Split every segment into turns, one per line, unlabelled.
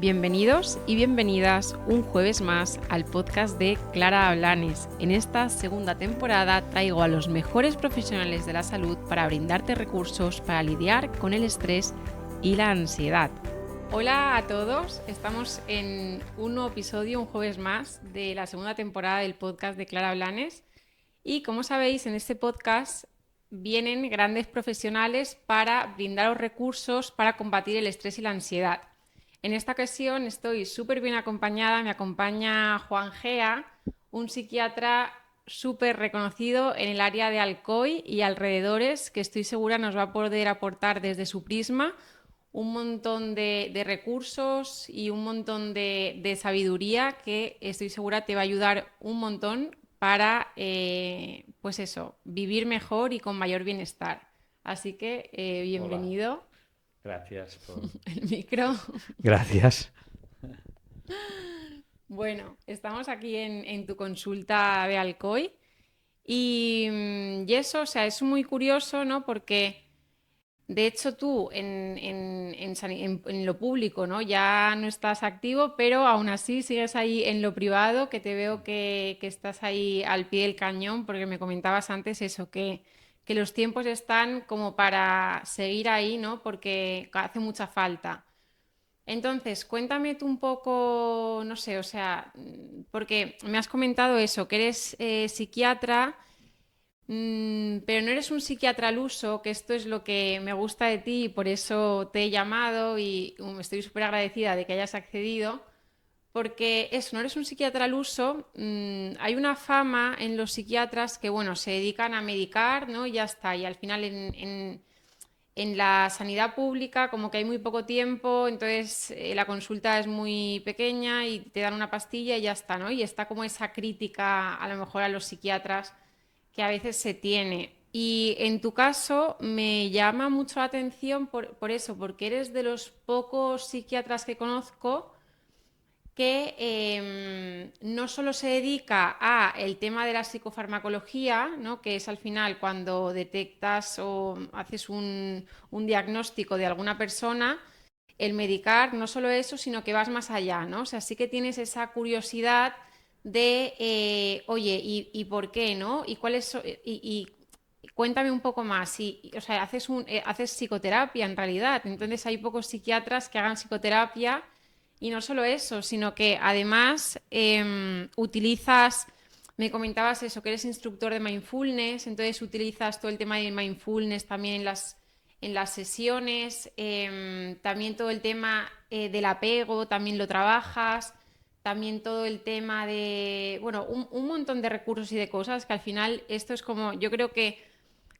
Bienvenidos y bienvenidas un jueves más al podcast de Clara Blanes. En esta segunda temporada traigo a los mejores profesionales de la salud para brindarte recursos para lidiar con el estrés y la ansiedad. Hola a todos, estamos en un nuevo episodio, un jueves más, de la segunda temporada del podcast de Clara Blanes. Y como sabéis, en este podcast vienen grandes profesionales para brindaros recursos para combatir el estrés y la ansiedad. En esta ocasión estoy súper bien acompañada, me acompaña Juan Gea, un psiquiatra súper reconocido en el área de Alcoy y alrededores, que estoy segura nos va a poder aportar desde su prisma un montón de recursos y un montón de sabiduría que estoy segura te va a ayudar un montón para, pues eso, vivir mejor y con mayor bienestar. Así que
Hola,
bienvenido.
gracias por...
El micro.
Gracias.
Bueno, estamos aquí en tu consulta de Alcoy y eso, o sea, es muy curioso, ¿no? Porque de hecho tú en lo público, ¿no? Ya no estás activo, pero aún así sigues ahí en lo privado, que te veo que estás ahí al pie del cañón, porque me comentabas antes eso, que los tiempos están como para seguir ahí, ¿no? Porque hace mucha falta. Entonces, cuéntame tú un poco, no sé, o sea, porque me has comentado eso, que eres psiquiatra, pero no eres un psiquiatra al uso, que esto es lo que me gusta de ti y por eso te he llamado y estoy súper agradecida de que hayas accedido, porque eso, no eres un psiquiatra al uso, hay una fama en los psiquiatras que, bueno, se dedican a medicar, ¿no? Y ya está, y al final en la sanidad pública como que hay muy poco tiempo, entonces la consulta es muy pequeña y te dan una pastilla y ya está, ¿no? Y está como esa crítica a lo mejor a los psiquiatras que a veces se tiene. Y en tu caso me llama mucho la atención por eso, porque eres de los pocos psiquiatras que conozco que no solo se dedica a el tema de la psicofarmacología, ¿no? Que es al final cuando detectas o haces un diagnóstico de alguna persona, el medicar, no solo eso, sino que vas más allá, ¿no? O sea, sí que tienes esa curiosidad de, oye, ¿y por qué, no? ¿Y cuáles y cuéntame un poco más. O sea, haces psicoterapia en realidad. Entonces hay pocos psiquiatras que hagan psicoterapia y no solo eso, sino que además utilizas, me comentabas eso, que eres instructor de mindfulness, entonces utilizas todo el tema de mindfulness también en las sesiones, también todo el tema del apego, también lo trabajas, también todo el tema de, bueno, un montón de recursos y de cosas que al final esto es como, yo creo que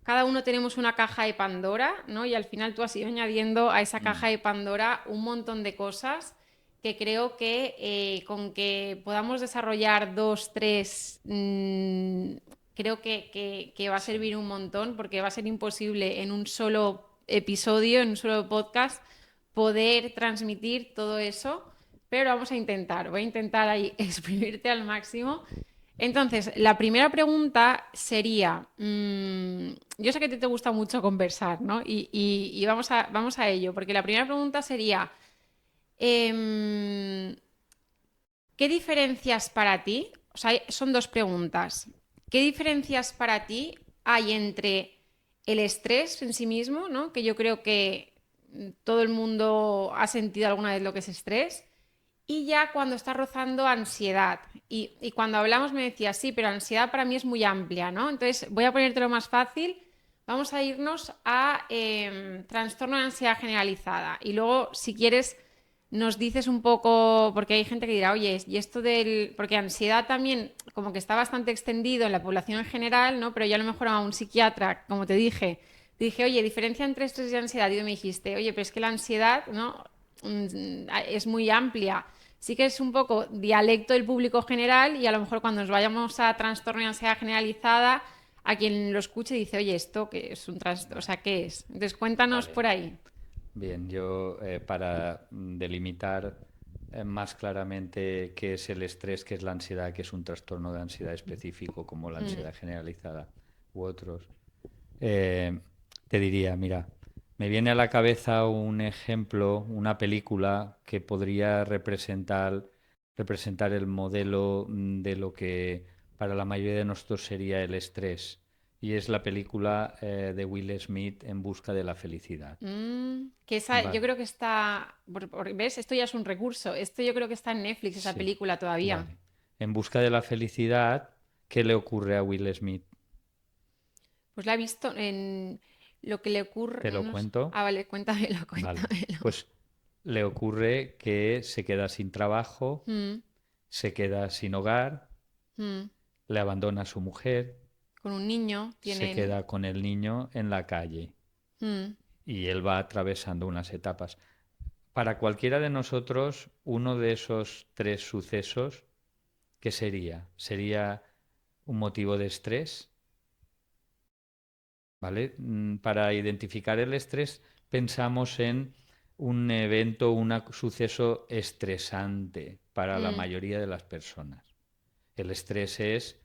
cada uno tenemos una caja de Pandora, ¿no? Y al final tú has ido añadiendo a esa caja
Mm.
de Pandora un montón de cosas que creo que con que podamos desarrollar dos, tres, creo que va a
Sí.
servir un montón porque va a ser imposible en un solo episodio, en un solo podcast, poder transmitir todo eso, pero vamos a intentar, voy a intentar ahí exprimirte al máximo. Entonces, la primera pregunta sería, yo sé que te gusta mucho conversar, ¿no? Y vamos a ello, porque la primera pregunta sería, em, ¿qué diferencias para ti? O sea, son dos preguntas. ¿Qué diferencias para ti hay entre el estrés en sí mismo, ¿no? Que yo creo que todo el mundo ha sentido alguna vez lo que es estrés, y ya cuando está rozando ansiedad. Y cuando hablamos me decía, sí, pero ansiedad para mí es muy amplia, ¿no? Entonces voy a ponértelo más fácil. Vamos a irnos a trastorno de ansiedad generalizada. Y luego, si quieres, nos dices un poco, porque hay gente que dirá, oye, y esto del. Porque ansiedad también, como que está bastante extendido en la población en general, ¿no? Pero yo a lo mejor a un psiquiatra, como te dije, oye, diferencia entre estrés y ansiedad. Y tú me dijiste, oye, pero es que la ansiedad, ¿no? Es muy amplia. Sí que es un poco dialecto del público general y a lo mejor cuando nos vayamos a trastorno y ansiedad generalizada, a quien lo escuche dice, oye, ¿esto qué es un trastorno? O
Vale,
sea, ¿qué es? Entonces, cuéntanos
vale.
por ahí.
Bien, yo para delimitar más claramente qué es el estrés, qué es la ansiedad, qué es un trastorno de ansiedad específico como la
Mm,
ansiedad generalizada u otros, eh, te diría, mira, Me viene a la cabeza un ejemplo, una película que podría representar el modelo de lo que para la mayoría de nosotros sería el estrés. Y es la película de Will Smith En busca de la felicidad.
Que esa, yo
Vale,
creo que está, ¿ves? Esto ya es un recurso. Esto yo creo que está en Netflix, esa
sí,
película todavía.
vale. En busca de la felicidad, ¿qué le ocurre a Will Smith?
Pues la he visto en lo que le ocurre.
¿Te lo
Ah,
cuento?
vale, cuéntamelo,
Vale.
cuéntamelo.
Pues le ocurre que se queda sin trabajo,
Mm,
se queda sin hogar,
mm.
le abandona a su mujer,
Con un niño
se
tienen.
queda con el niño en la calle
Mm,
y él va atravesando unas etapas. Para cualquiera de nosotros, uno de esos tres sucesos, ¿qué sería? ¿Sería un motivo de estrés? ¿Vale? Para identificar el estrés pensamos en un evento, un suceso estresante para la
mm,
mayoría de las personas. El estrés es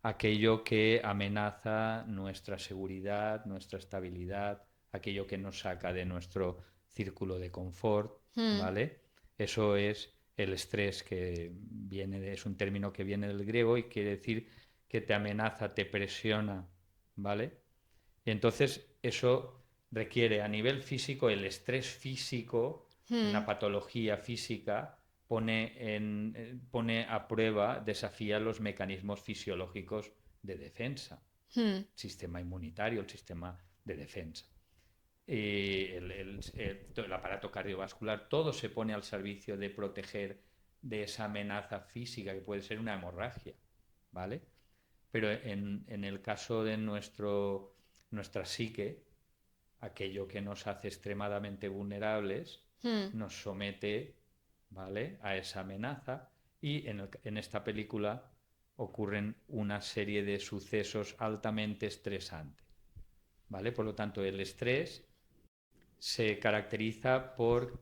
aquello que amenaza nuestra seguridad, nuestra estabilidad, aquello que nos saca de nuestro círculo de confort,
mm,
¿vale? Eso es el estrés es un término que viene del griego y quiere decir que te amenaza, te presiona, ¿vale? Y entonces eso requiere a nivel físico, el estrés físico, una
mm,
patología física, pone a prueba, desafía los mecanismos fisiológicos de defensa,
mm,
el sistema inmunitario, el sistema de defensa. Y el aparato cardiovascular, todo se pone al servicio de proteger de esa amenaza física que puede ser una hemorragia, ¿vale? Pero en el caso de nuestra psique, aquello que nos hace extremadamente vulnerables,
mm.
nos somete, ¿vale?, a esa amenaza y en esta película ocurren una serie de sucesos altamente estresantes, ¿vale? Por lo tanto, el estrés se caracteriza por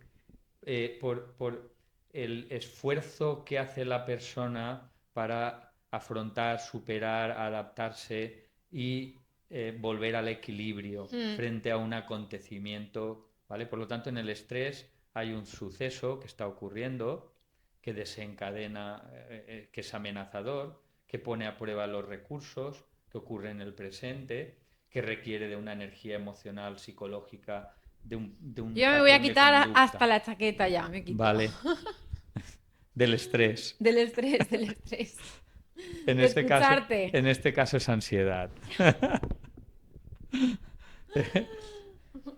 el esfuerzo que hace la persona para afrontar, superar, adaptarse y volver al equilibrio
Mm,
frente a un acontecimiento, ¿vale? Por lo tanto, en el estrés hay un suceso que está ocurriendo, que desencadena, que es amenazador, que pone a prueba los recursos, que ocurre en el presente, que requiere de una energía emocional, psicológica, de un
Yo me voy a
patrón de
quitar hasta
conducta,
la chaqueta ya, me quito.
¿vale? Del estrés.
Del estrés, del estrés.
En
De
este caso,
escucharte.
en este caso es ansiedad.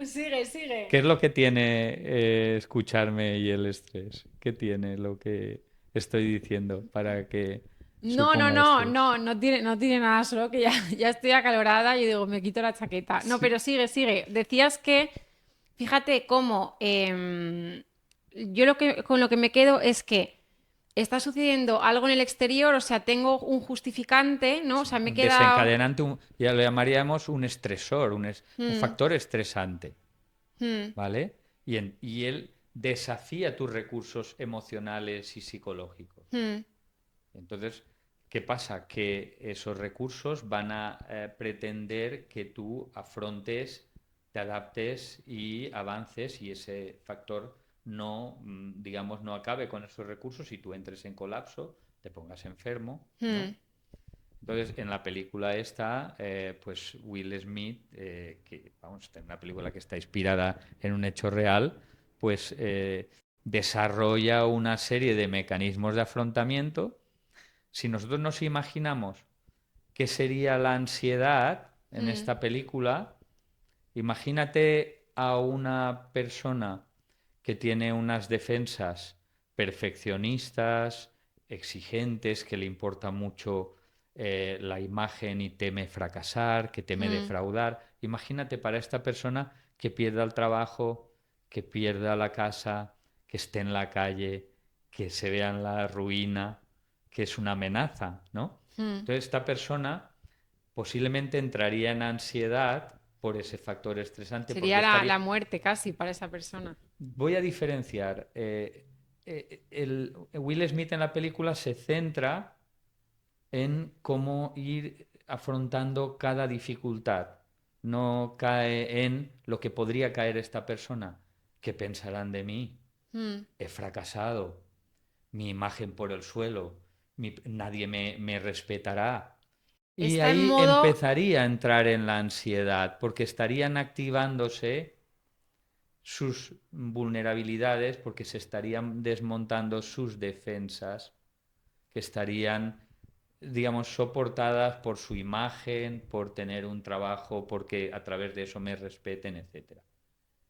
Sigue, sigue.
¿Qué es lo que tiene escucharme y el estrés? ¿Qué tiene lo que estoy diciendo para que
No, no,
suponga
no,
estrés?
no, no tiene nada, solo que ya, ya estoy acalorada y digo, me quito la chaqueta. No,
Sí,
pero sigue, sigue. Decías que, fíjate cómo, yo con lo que me quedo es que está sucediendo algo en el exterior, o sea, tengo un justificante, ¿no? O
sí.
sea, me he
Un
quedado.
desencadenante, ya lo llamaríamos un estresor, un
Mm,
factor estresante,
mm,
¿vale? Y él desafía tus recursos emocionales y psicológicos.
mm,
Entonces, ¿qué pasa? Que esos recursos van a pretender que tú afrontes, te adaptes y avances y ese factor no, digamos, no acabe con esos recursos y tú entres en colapso, te pongas enfermo, ¿no?
mm.
Entonces, en la película esta, pues Will Smith, que vamos, es una película que está inspirada en un hecho real, pues desarrolla una serie de mecanismos de afrontamiento. Si nosotros nos imaginamos qué sería la ansiedad en
Mm,
esta película, imagínate a una persona que tiene unas defensas perfeccionistas, exigentes, que le importa mucho la imagen y teme fracasar, que teme
mm,
defraudar. Imagínate para esta persona que pierda el trabajo, que pierda la casa, que esté en la calle, que se vea en la ruina, que es una amenaza, ¿no?
mm.
Entonces esta persona posiblemente entraría en ansiedad por ese factor estresante, porque
Sería la
estaría...
muerte casi para esa persona.
Voy a diferenciar. Will Smith en la película se centra en cómo ir afrontando cada dificultad. no cae en lo que podría caer esta persona. ¿Qué pensarán de mí?
mm.
He fracasado, mi imagen por el suelo, nadie me respetará. Y
Está en
ahí
modo,
empezaría a entrar en la ansiedad, porque estarían activándose sus vulnerabilidades, porque se estarían desmontando sus defensas, que estarían, digamos, soportadas por su imagen, por tener un trabajo, porque a través de eso me respeten, etcétera.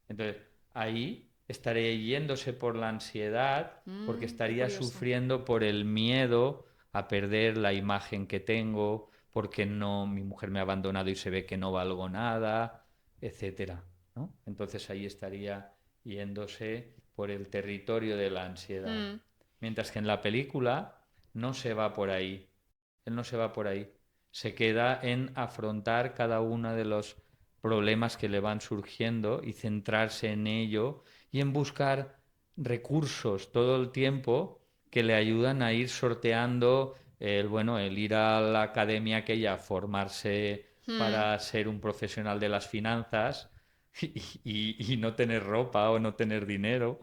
Entonces, ahí estaría yéndose por la ansiedad, porque
qué
estaría
curioso.
sufriendo por el miedo a perder la imagen que tengo, porque no, mi mujer me ha abandonado y se ve que no valgo nada, etcétera, ¿no? Entonces ahí estaría yéndose por el territorio de la ansiedad.
Mm,
Mientras que en la película no se va por ahí. Él no se va por ahí. Se queda en afrontar cada uno de los problemas que le van surgiendo y centrarse en ello y en buscar recursos todo el tiempo que le ayudan a ir sorteando el ir a la academia aquella, formarse
mm,
para ser un profesional de las finanzas y no tener ropa o no tener dinero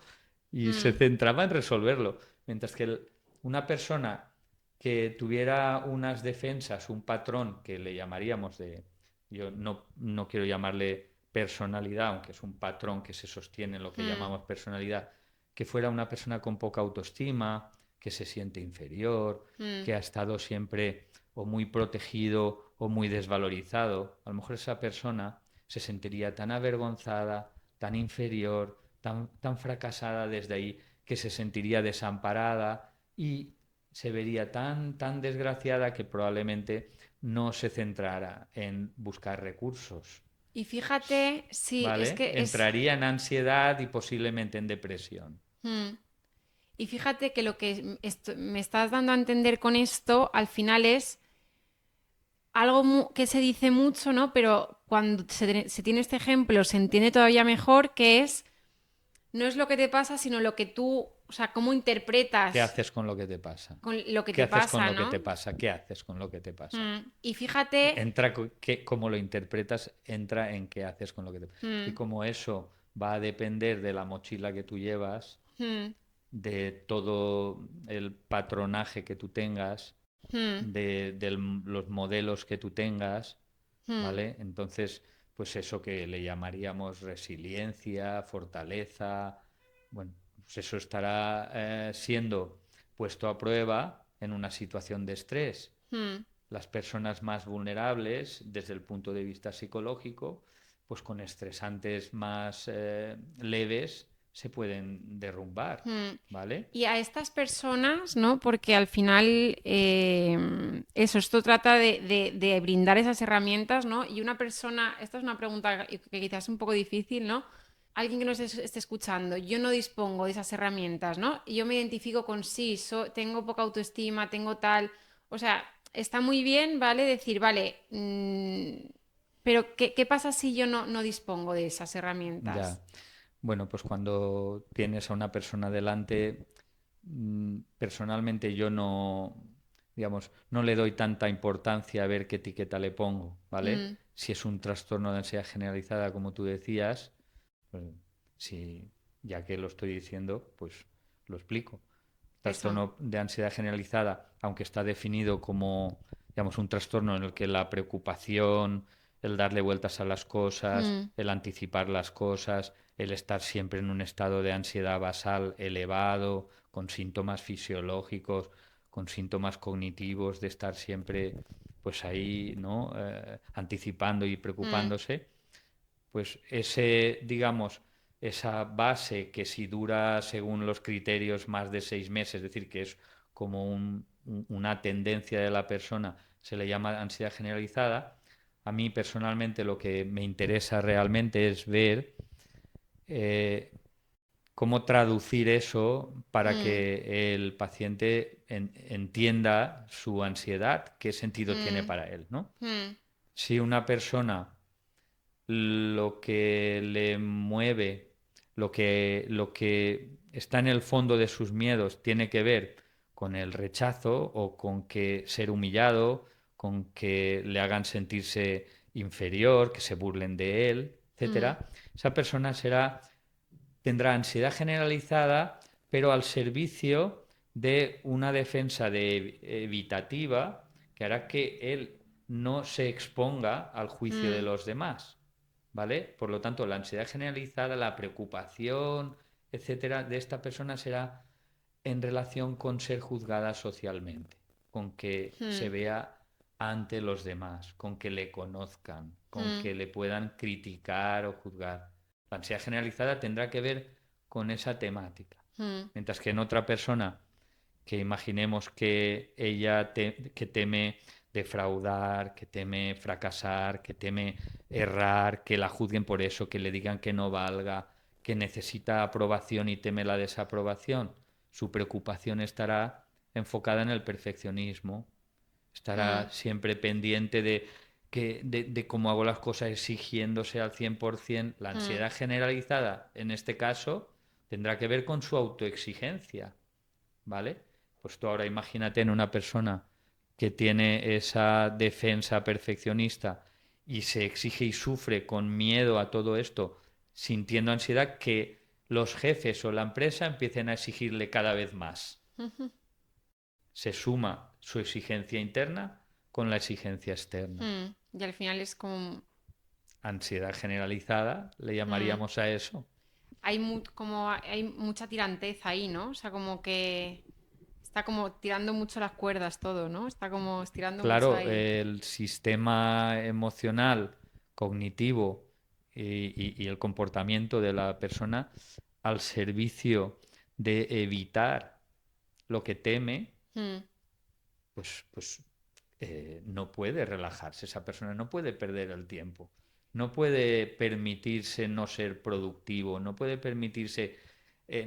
y se
mm,
centraba en resolverlo. Mientras que una persona que tuviera unas defensas, un patrón que le llamaríamos de, yo no quiero llamarle personalidad, aunque es un patrón que se sostiene en lo que
mm,
llamamos personalidad, que fuera una persona con poca autoestima, que se siente inferior,
mm.
que ha estado siempre o muy protegido o muy desvalorizado. A lo mejor esa persona se sentiría tan avergonzada, tan inferior, tan fracasada desde ahí, que se sentiría desamparada y se vería tan desgraciada que probablemente no se centrara en buscar recursos,
Y fíjate, sí, es
¿vale?
que es...
Entraría en ansiedad y posiblemente en depresión.
mm. Y fíjate que lo que me estás dando a entender con esto, al final es algo que se dice mucho, ¿no? Pero cuando se tiene este ejemplo se entiende todavía mejor, que es, no es lo que te pasa, sino lo que tú, o sea, cómo
¿Qué
interpretas
haces con lo que te pasa?
con lo que
¿Qué
te
haces con
pasa,
lo que
¿no?
te pasa? ¿Qué haces con lo que te pasa?
Y fíjate,
Entra, cómo lo interpretas, entra en qué haces con lo que te pasa. Y
mm,
como eso va a depender de la mochila que tú llevas,
mm,
de todo el patronaje que tú tengas,
mm,
de los modelos que tú tengas,
mm.
¿vale? Entonces, pues eso que le llamaríamos resiliencia, fortaleza, bueno, pues eso estará siendo puesto a prueba en una situación de estrés.
Mm.
Las personas más vulnerables, desde el punto de vista psicológico, pues con estresantes más leves, se pueden derrumbar,
Mm.
¿vale?
Y a estas personas, ¿no? Porque al final eso, esto trata de brindar esas herramientas, ¿no? Y una persona, esta es una pregunta que quizás es un poco difícil, ¿no? Alguien que nos esté escuchando, yo no dispongo de esas herramientas, ¿no? Y yo me identifico con sí, tengo poca autoestima, tengo tal, o sea, está muy bien, ¿vale? Decir, vale, pero ¿qué pasa si yo no dispongo de esas herramientas?
Ya. Bueno, pues cuando tienes a una persona delante, personalmente yo no, digamos, no le doy tanta importancia a ver qué etiqueta le pongo, ¿vale?
Mm,
Si es un trastorno de ansiedad generalizada, como tú decías, pues, si, ya que lo estoy diciendo, pues lo explico.
eso.
Trastorno de ansiedad generalizada, aunque está definido como, digamos, un trastorno en el que la preocupación, el darle vueltas a las cosas,
Mm,
el anticipar las cosas, el estar siempre en un estado de ansiedad basal elevado, con síntomas fisiológicos, con síntomas cognitivos, de estar siempre pues ahí, ¿no? Anticipando y
mm,
preocupándose, pues ese, digamos, esa base que si dura según los criterios más de 6 meses, es decir, que es como una tendencia de la persona, se le llama ansiedad generalizada. A mí personalmente lo que me interesa realmente es ver eh, cómo traducir eso para
mm,
que el paciente entienda su ansiedad, qué sentido tiene
mm,
para él, ¿no?
mm,
Si una persona lo que le mueve, lo que está en el fondo de sus miedos tiene que ver con el rechazo o con que ser humillado, con que le hagan sentirse inferior, que se burlen de él, etcétera, esa persona tendrá ansiedad generalizada, pero al servicio de una defensa evitativa que hará que él no se exponga al juicio de
mm,
los demás, ¿vale? Por lo tanto, la ansiedad generalizada, la preocupación, etcétera, de esta persona será en relación con ser juzgada socialmente, con que se
mm,
vea ante los demás, con que le conozcan, con
mm,
que le puedan criticar o juzgar. La ansiedad generalizada tendrá que ver con esa temática.
mm,
Mientras que en otra persona, que imaginemos que que teme defraudar, que teme fracasar, que teme errar, que la juzguen por eso, que le digan que no valga, que necesita aprobación y teme la desaprobación, su preocupación estará enfocada en el perfeccionismo, estará
mm,
siempre pendiente de cómo hago las cosas exigiéndose al 100%. La
mm,
ansiedad generalizada, en este caso, tendrá que ver con su autoexigencia, ¿vale? Pues tú ahora imagínate en una persona que tiene esa defensa perfeccionista y se exige y sufre con miedo a todo esto, sintiendo ansiedad, que los jefes o la empresa empiecen a exigirle cada vez más.
ujú,
Se suma su exigencia interna con la exigencia externa.
Y al final es como...
Ansiedad generalizada, le
mm,
llamaríamos a eso.
hay mucha tiranteza ahí, ¿no? O sea, como que está como tirando mucho las cuerdas todo, ¿no? Está como estirando mucho
Claro,
ahí.
el sistema emocional, cognitivo y el comportamiento de la persona al servicio de evitar lo que teme,
Mm,
pues no puede relajarse. Esa persona no puede perder el tiempo, no puede permitirse no ser productivo, no puede permitirse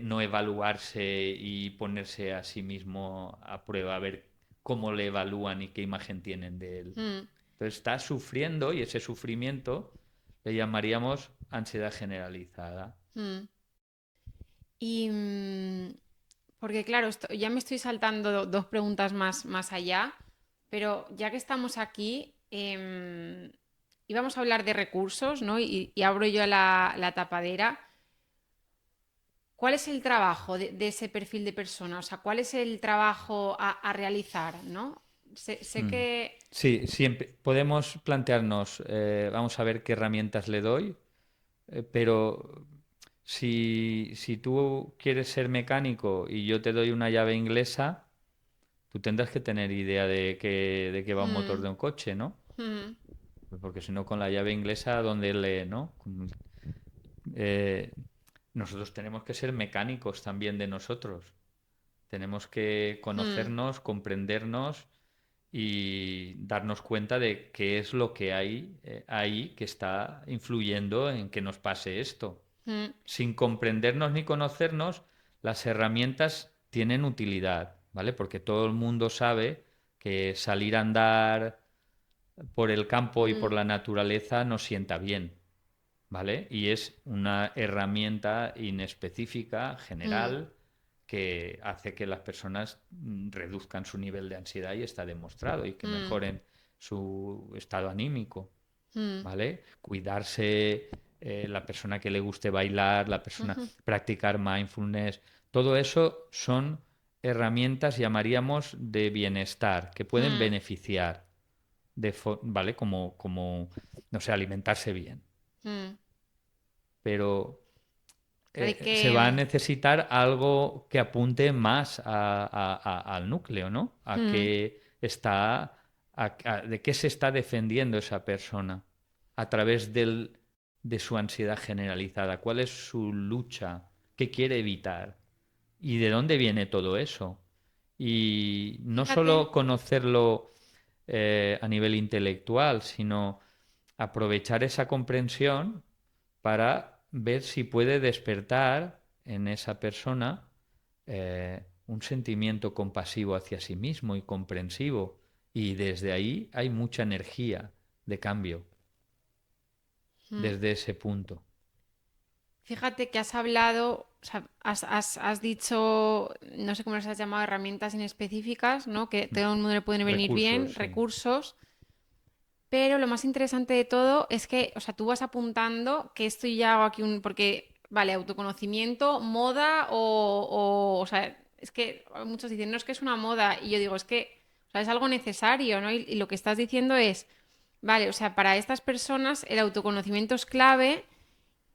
no evaluarse y ponerse a sí mismo a prueba, a ver cómo le evalúan y qué imagen tienen de él.
mm,
Entonces está sufriendo y ese sufrimiento le llamaríamos ansiedad generalizada.
mm. Y porque claro, ya me estoy saltando dos preguntas más allá, pero ya que estamos aquí, íbamos a hablar de recursos, ¿no? Y abro yo la tapadera. ¿Cuál es el trabajo de ese perfil de persona? O sea, ¿cuál es el trabajo a realizar, ¿no? Sé
Mm.
que...
Sí, siempre podemos plantearnos, vamos a ver qué herramientas le doy, pero si tú quieres ser mecánico y yo te doy una llave inglesa, tú tendrás que tener idea de qué va un motor
mm,
de un coche, ¿no?
mm,
Pues porque si no, con la llave inglesa, ¿dónde lee, no? Eh, nosotros tenemos que ser mecánicos también de nosotros. Tenemos que
mm,
conocernos, comprendernos y darnos cuenta de qué es lo que hay ahí que está influyendo en que nos pase esto.
mm,
Sin comprendernos ni conocernos, las herramientas tienen utilidad, ¿vale? Porque todo el mundo sabe que salir a andar por el campo y por
mm,
la naturaleza nos sienta bien, ¿vale? Y es una herramienta inespecífica,
mm,
general, que hace que las personas reduzcan su nivel de ansiedad y está demostrado, y que
mm,
mejoren su estado anímico,
mm,
¿vale? Cuidarse, la persona que le guste bailar, la persona
ujú,
practicar mindfulness, todo eso son herramientas, llamaríamos, de bienestar, que pueden
mm.
beneficiar, ¿vale? No sé, alimentarse bien.
Mm.
Pero
Pero hay
se
que...
va a necesitar algo que apunte más al núcleo, ¿no?
mm,
De qué se está defendiendo esa persona a través de su ansiedad generalizada. ¿Cuál es su lucha? ¿Qué quiere evitar? ¿Y de dónde viene todo eso? Y no
Fíjate,
solo conocerlo a nivel intelectual, sino aprovechar esa comprensión para ver si puede despertar en esa persona un sentimiento compasivo hacia sí mismo y comprensivo. Y desde ahí hay mucha energía de cambio,
mm,
desde ese punto.
fíjate que has hablado, o sea, has dicho, no sé cómo las has llamado, herramientas inespecíficas, ¿no? Que todo el mundo le pueden venir bien,
Recursos, sí.
recursos, Pero lo más interesante de todo es que, o sea, tú vas apuntando que esto ya hago aquí porque, vale, autoconocimiento, moda o sea, es que muchos dicen, no es que es una moda, y yo digo, es que, o sea, es algo necesario, ¿no? Y lo que estás diciendo es, vale, o sea, para estas personas el autoconocimiento es clave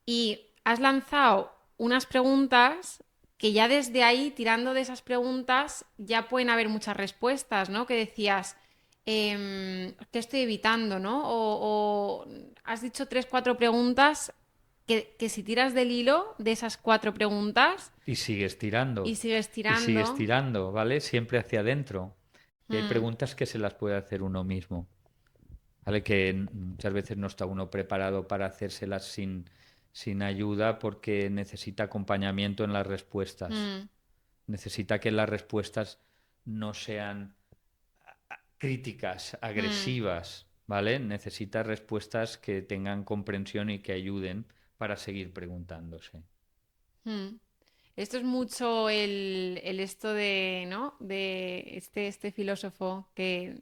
y has lanzado unas preguntas que ya desde ahí, tirando de esas preguntas, ya pueden haber muchas respuestas, ¿no? Que decías, ¿qué estoy evitando, ¿no? O has dicho tres, cuatro preguntas que si tiras del hilo de esas cuatro preguntas
Y sigues
y
tirando,
sigues
y sigues
tirando.
tirando, ¿vale? Siempre hacia adentro. Y hay
mm,
preguntas que se las puede hacer uno mismo, ¿vale? Que muchas veces no está uno preparado para hacérselas sin ayuda porque necesita acompañamiento en las respuestas.
mm,
Necesita que las respuestas no sean críticas,
mm,
agresivas, ¿vale? Necesita respuestas que tengan comprensión y que ayuden para seguir preguntándose.
mm. Esto es mucho el esto de, ¿no? De este filósofo que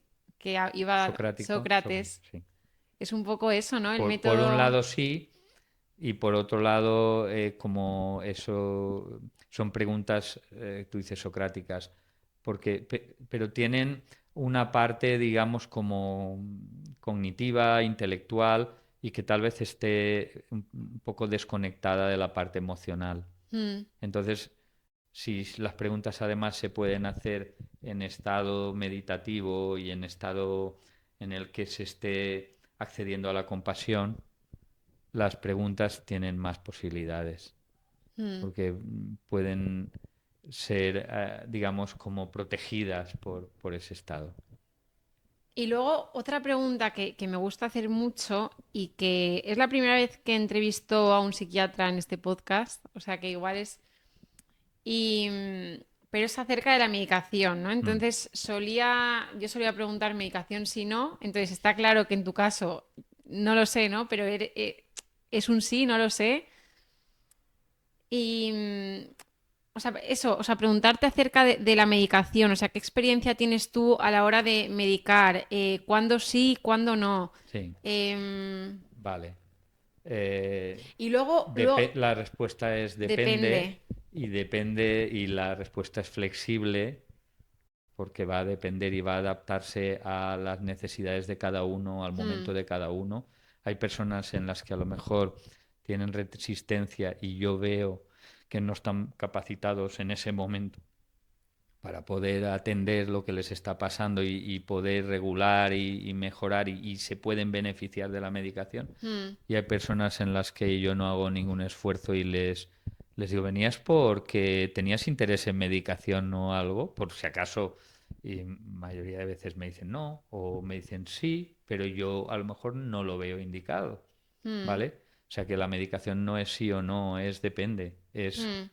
iba
Socrático,
Sócrates.
sí.
Es un poco eso, ¿no? El
Por un
método.
lado sí, y por otro lado, como eso son preguntas, tú dices socráticas, pero tienen una parte, digamos, como cognitiva, intelectual, y que tal vez esté un poco desconectada de la parte emocional.
Mm,
Entonces, si las preguntas además se pueden hacer en estado meditativo y en estado en el que se esté accediendo a la compasión, las preguntas tienen más posibilidades,
mm.
porque pueden ser, digamos, como protegidas por ese estado.
Y luego otra pregunta que me gusta hacer mucho y que es la primera vez que entrevisto a un psiquiatra en este podcast, o sea que igual es. Y, pero es acerca de la medicación, ¿no?
Mm.
Entonces yo solía preguntar medicación si no, entonces está claro que en tu caso no lo sé, ¿no? Pero es un sí, no lo sé. Y, o sea, eso, o sea, preguntarte acerca de la medicación, o sea, ¿qué experiencia tienes tú a la hora de medicar? ¿Cuándo sí, cuándo no?
Sí,
Em,
vale. Eh,
y luego,
la respuesta es
depende.
depende y la respuesta es flexible porque va a depender y va a adaptarse a las necesidades de cada uno, al
Mm,
momento de cada uno. Hay personas en las que a lo mejor tienen resistencia y yo veo que no están capacitados en ese momento para poder atender lo que les está pasando y poder regular y mejorar y se pueden beneficiar de la medicación.
mm,
Y hay personas en las que yo no hago ningún esfuerzo y les digo, ¿venías porque tenías interés en medicación o algo? Por si acaso, y mayoría de veces me dicen no, o me dicen sí, pero yo a lo mejor no lo veo indicado,
mm,
¿vale? O sea que la medicación no es sí o no, es depende.
mm,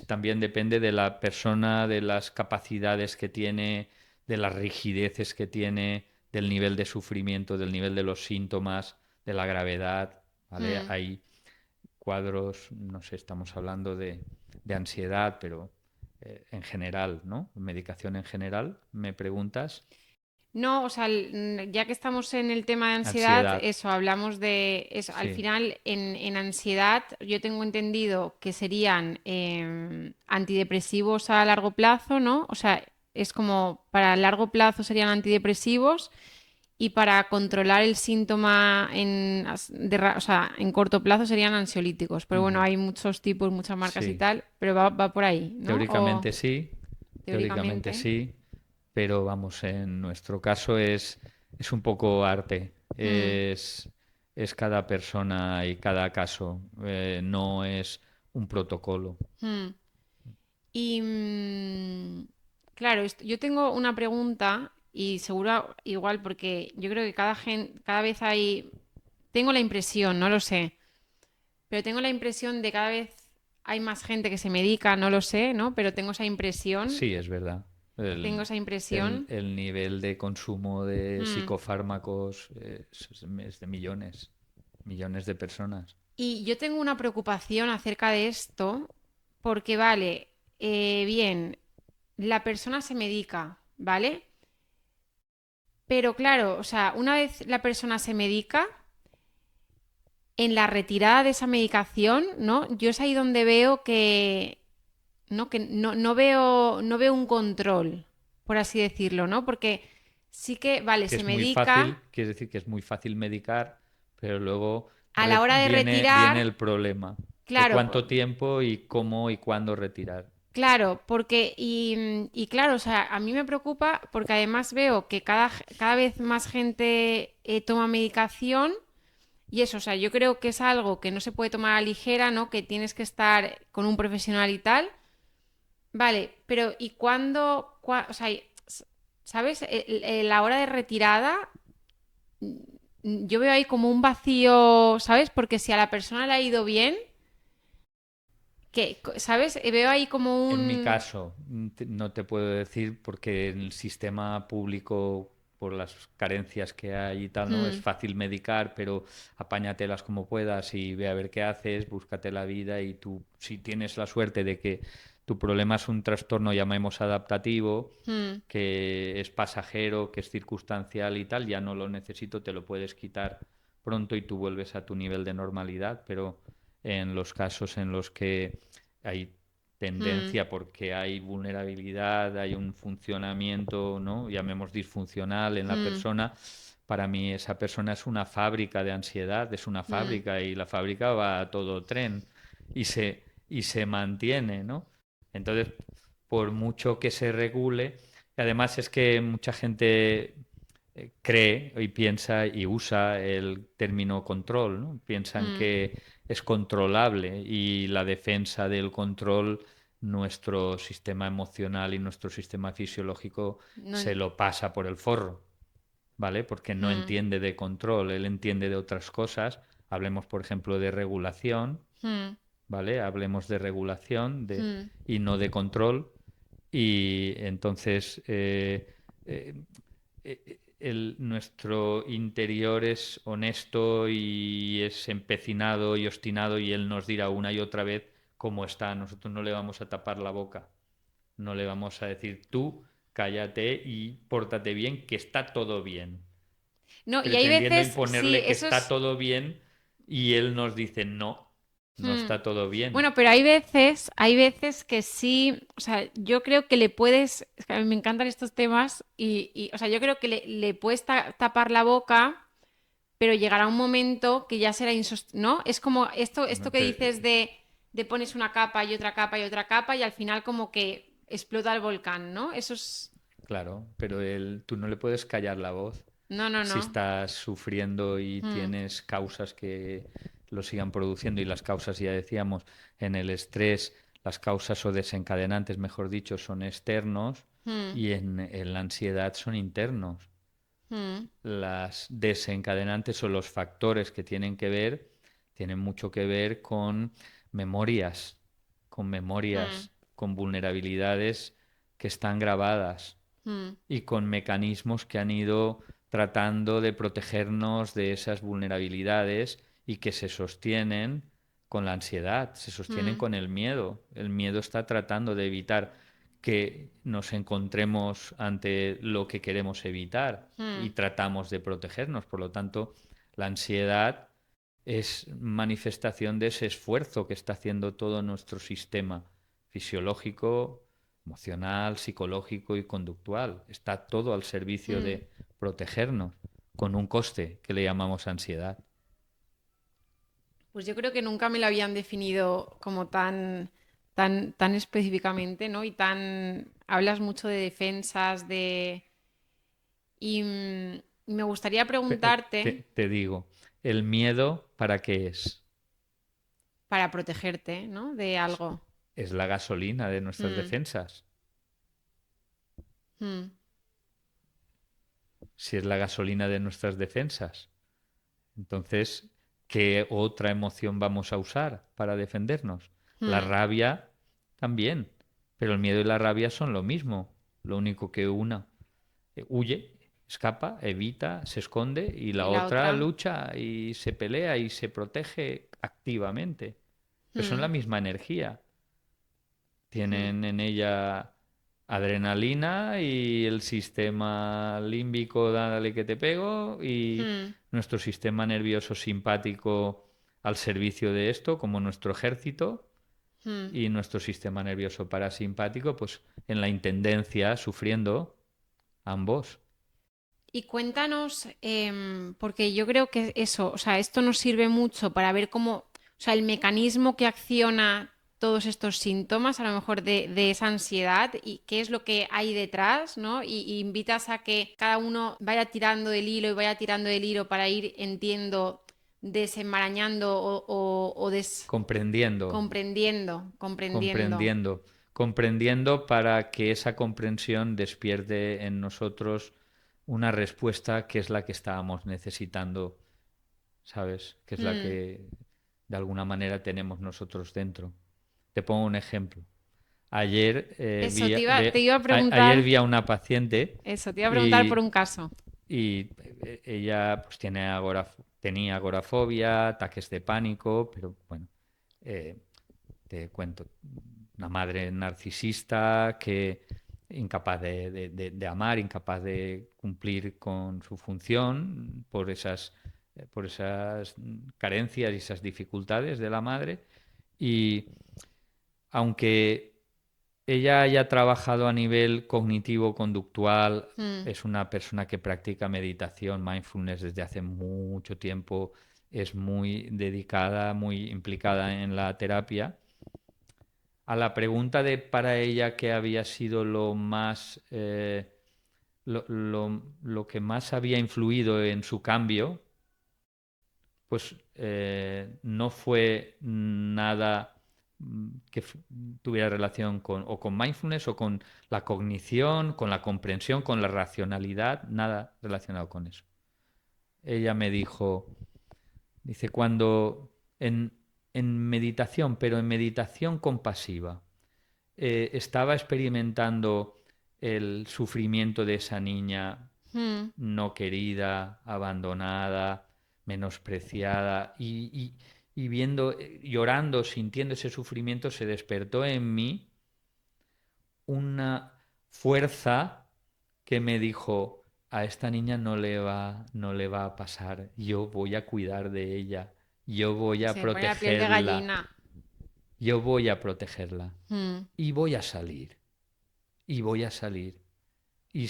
También depende de la persona, de las capacidades que tiene, de las rigideces que tiene, del nivel de sufrimiento, del nivel de los síntomas, de la gravedad, ¿vale?
mm.
Hay cuadros, no sé, estamos hablando de ansiedad, pero en general, ¿no? Medicación en general, me preguntas.
No, o sea, ya que estamos en el tema de ansiedad,
Ansiedad,
eso, hablamos de eso. Al
sí,
final, en ansiedad, yo tengo entendido que serían antidepresivos a largo plazo, ¿no? O sea, es como para largo plazo serían antidepresivos y para controlar el síntoma o sea, en corto plazo serían ansiolíticos. Pero bueno,
ujú,
hay muchos tipos, muchas marcas y
sí.
tal, pero va por ahí, ¿no? O
Teóricamente
teóricamente.
sí, pero vamos, en nuestro caso es un poco arte,
Mm,
es cada persona y cada caso, no es un protocolo.
mm. Y claro, yo tengo una pregunta y seguro igual porque yo creo que cada vez tengo la impresión, no lo sé, pero tengo la impresión de cada vez hay más gente que se medica, no lo sé, ¿no? Pero
Sí, es verdad.
tengo esa impresión.
El nivel de consumo de
Mm.
psicofármacos es de millones, millones de personas.
Y yo tengo una preocupación acerca de esto porque, vale, bien, la persona se medica, ¿vale? Pero claro, o sea, una vez la persona se medica, en la retirada de esa medicación, ¿no? Yo es ahí donde veo no veo un control, por así decirlo, ¿no? Porque sí que, vale,
Que
se
es muy
medica,
fácil, quiere decir que es muy fácil medicar, pero luego
a la hora de
viene
retirar,
el problema de
claro,
cuánto tiempo y cómo y cuándo retirar.
claro, porque, y claro, o sea, a mí me preocupa porque además veo que cada vez más gente toma medicación. Y eso, o sea, yo creo que es algo que no se puede tomar a la ligera, ¿no? Que tienes que estar con un profesional y tal. Vale, pero ¿y cuándo? O sea, ¿sabes? La hora de retirada, yo veo ahí como un vacío, ¿sabes? Porque si a la persona le ha ido bien, ¿sabes? Veo ahí como
En mi
un...
caso, no te puedo decir porque en el sistema público, por las carencias que hay y tal, ¿no? Es
Hmm,
fácil medicar, pero apáñatelas como puedas y ve a ver qué haces, búscate la vida y tú, si tienes la suerte de que tu problema es un trastorno, llamemos adaptativo,
hmm,
que es pasajero, que es circunstancial y tal, ya no lo necesito, te lo puedes quitar pronto y tú vuelves a tu nivel de normalidad, pero en los casos en los que hay
hmm,
tendencia porque hay vulnerabilidad, hay un funcionamiento, ¿no? Llamemos disfuncional en la
hmm,
persona. Para mí esa persona es una fábrica de ansiedad, es una
hmm,
fábrica y la fábrica va a todo tren y se mantiene, ¿no? Entonces, por mucho que se regule, además es que mucha gente cree y piensa y usa el término control, ¿no? Piensan
hmm.
que es controlable y la defensa del control, nuestro sistema emocional y nuestro sistema fisiológico
No
se lo pasa por el forro, ¿vale? Porque no
hmm,
entiende de control, él entiende de otras cosas. Hablemos, por ejemplo, de regulación,
hmm,
¿vale? Hablemos de regulación
hmm,
y no de control. Y entonces nuestro interior es honesto y es empecinado y obstinado y él nos dirá una y otra vez cómo está. Nosotros no le vamos a tapar la boca, no le vamos a decir tú cállate y pórtate bien, que está todo bien,
No, y hay
pretendiendo
veces, sí,
imponerle que
eso
está
es...
todo bien y él nos dice no, no
hmm.
está todo bien.
Bueno, pero hay veces que sí, o sea, yo creo que le puedes, es que a mí me encantan estos temas o sea, yo creo que le puedes tapar la boca, pero llegará un momento que ya será insostenible, ¿no? Es como esto
No
que
te-
dices de pones una capa y otra capa y otra capa y al final como que explota el volcán, ¿no? Eso es...
Claro, pero tú no le puedes callar la voz
No, no,
si
no.
estás sufriendo y
Hmm,
tienes causas que lo sigan produciendo y las causas, ya decíamos, en el estrés, las causas o desencadenantes, mejor dicho, son externos
hmm,
y en la ansiedad son internos.
hmm,
Las desencadenantes o los factores que tienen que ver, tienen mucho que ver memorias, con
hmm,
memorias, con vulnerabilidades que están grabadas
hmm,
y con mecanismos que han ido tratando de protegernos de esas vulnerabilidades y que se sostienen con la ansiedad, se sostienen
hmm,
con el miedo. El miedo está tratando de evitar que nos encontremos ante lo que queremos evitar y
hmm,
tratamos de protegernos. Por lo tanto, la ansiedad es manifestación de ese esfuerzo que está haciendo todo nuestro sistema fisiológico, emocional, psicológico y conductual. Está todo al servicio
hmm.
de protegernos con un coste que le llamamos ansiedad.
Pues yo creo que nunca me lo habían definido como tan específicamente, ¿no? Y tan, hablas mucho de defensas, y me gustaría preguntarte
Te digo, ¿el miedo para qué es?
para protegerte, ¿no? De algo.
Es la gasolina de nuestras
Mm,
defensas.
mm,
Si es la gasolina de nuestras defensas, entonces, ¿qué otra emoción vamos a usar para defendernos? La
mm.
rabia también, pero el miedo y la rabia son lo mismo, lo único que una huye, escapa, evita, se esconde y
Y
la
la
otra
otra.
lucha y se pelea y se protege activamente. Pero son la
Mm,
misma energía,
mm,
tienen en ella, adrenalina y el sistema límbico, dale que te pego, y
mm,
nuestro sistema nervioso simpático al servicio de esto, como nuestro ejército,
mm.
y nuestro sistema nervioso parasimpático, pues en la intendencia, sufriendo ambos.
Y cuéntanos, porque yo creo que eso, o sea, esto nos sirve mucho para ver cómo, o sea, el mecanismo que acciona todos estos síntomas, a lo mejor de esa ansiedad y qué es lo que hay detrás, ¿no? Y invitas a que cada uno vaya tirando del hilo y vaya tirando del hilo para ir, entiendo, desenmarañando
Comprendiendo,
comprendiendo.
comprendiendo, comprendiendo para que esa comprensión despierte en nosotros una respuesta que es la que estábamos necesitando, ¿sabes? Que es la
Mm,
que de alguna manera tenemos nosotros dentro. Te pongo un ejemplo. Ayer,
Eso, te iba a
ayer
preguntar,
vi a una paciente
eso, te iba a preguntar por
y,
un caso.
ella pues tenía agorafobia, ataques de pánico, pero bueno, eh, te cuento, una madre narcisista que incapaz de amar, incapaz de cumplir con su función por esas carencias y esas dificultades de la madre. Y aunque ella haya trabajado a nivel cognitivo-conductual,
Mm,
es una persona que practica meditación, mindfulness desde hace mucho tiempo, es muy dedicada, muy implicada en la terapia. A la pregunta de para ella qué había sido lo más, lo que más había influido en su cambio, pues no fue nada tuviera relación con, o con mindfulness o con la cognición, con la comprensión, con la racionalidad, nada relacionado con eso. Ella me dijo, dice, cuando en meditación, pero en meditación compasiva, estaba experimentando el sufrimiento de esa niña
mm,
no querida, abandonada, menospreciada y viendo, llorando, sintiendo ese sufrimiento, se despertó en mí una fuerza que me dijo, a esta niña no le va a pasar, yo voy a cuidar de ella, yo voy a
se me pone la piel de
protegerla,
gallina.
yo voy a protegerla
Mm,
y voy a salir, y voy a salir. Y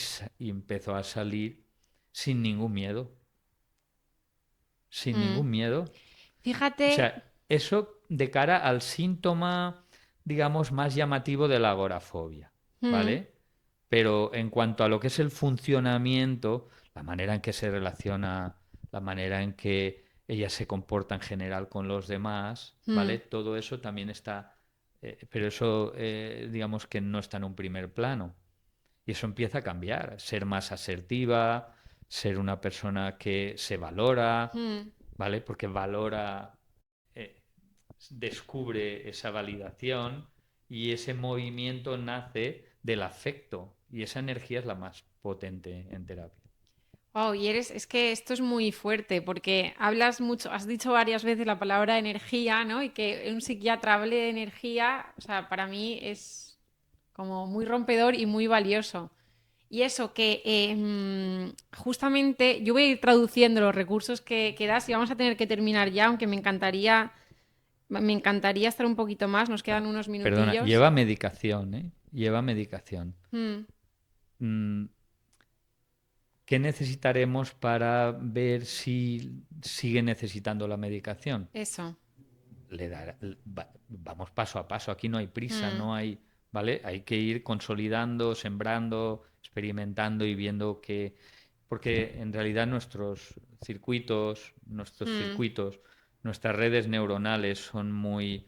empezó a salir sin ningún miedo, sin
mm.
ningún miedo. O
Fíjate,
sea, eso de cara al síntoma, digamos, más llamativo de la agorafobia,
mm,
¿vale? Pero en cuanto a lo que es el funcionamiento, la manera en que se relaciona, la manera en que ella se comporta en general con los demás, ¿vale?
mm,
Todo eso también está, pero eso, digamos que no está en un primer plano. Y eso empieza a cambiar, ser más asertiva, ser una persona que se valora,
mm,
¿vale? Porque valora, eh, descubre esa validación y ese movimiento nace del afecto y esa energía es la más potente en terapia.
wow, y es que esto es muy fuerte porque hablas mucho, has dicho varias veces la palabra energía, ¿no? Y que un psiquiatra hable de energía, o sea, para mí es como muy rompedor y muy valioso. Y eso, que justamente yo voy a ir traduciendo los recursos que das y vamos a tener que terminar ya, aunque me encantaría estar un poquito más, nos quedan unos
Perdona,
minutillos.
lleva medicación, ¿eh? Lleva medicación.
Mm,
Mm, ¿Qué necesitaremos para ver si sigue necesitando la medicación?
eso.
Vamos paso a paso, aquí no hay prisa,
Mm,
no hay, ¿vale? Hay que ir consolidando, sembrando, experimentando y viendo que, porque en realidad nuestros
mm,
circuitos, nuestras redes neuronales son muy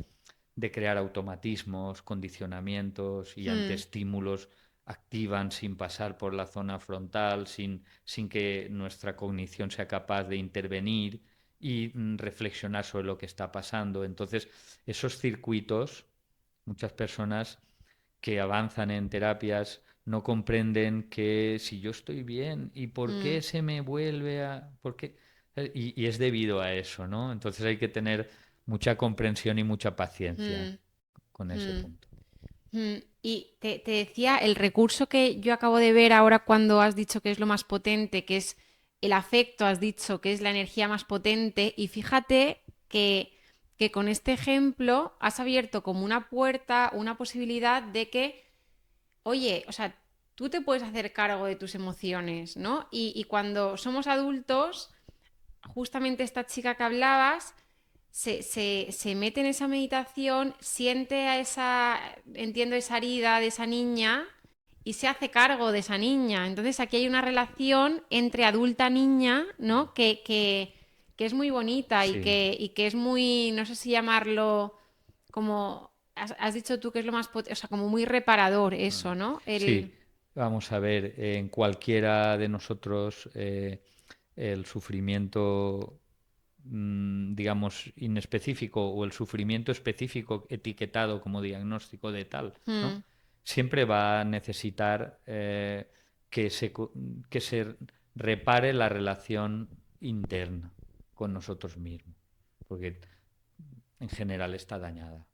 de crear automatismos, condicionamientos y ante
mm,
estímulos activan sin pasar por la zona frontal, sin que nuestra cognición sea capaz de intervenir y reflexionar sobre lo que está pasando. Entonces, esos circuitos, muchas personas que avanzan en terapias no comprenden que si yo estoy bien y por qué
mm,
se me vuelve a... ¿Por qué? Y es debido a eso, ¿no? Entonces hay que tener mucha comprensión y mucha paciencia
mm,
con ese
mm,
punto.
mm. Y te decía, el recurso que yo acabo de ver ahora cuando has dicho que es lo más potente, que es el afecto, has dicho que es la energía más potente, y fíjate que con este ejemplo has abierto como una puerta, una posibilidad de que, oye, o sea, tú te puedes hacer cargo de tus emociones, ¿no? Y cuando somos adultos, justamente esta chica que hablabas se mete en esa meditación, siente a esa, entiendo, esa herida de esa niña y se hace cargo de esa niña. Entonces aquí hay una relación entre adulta-niña, ¿no? Que es muy bonita
Sí,
y que es muy, no sé si llamarlo como, has dicho tú que es lo más, o sea, como muy reparador
ah,
eso, ¿no?
sí, vamos a ver, en cualquiera de nosotros el sufrimiento, digamos, inespecífico o el sufrimiento específico etiquetado como diagnóstico de tal, ¿no?
Mm,
Siempre va a necesitar que que se repare la relación interna con nosotros mismos, porque en general está dañada,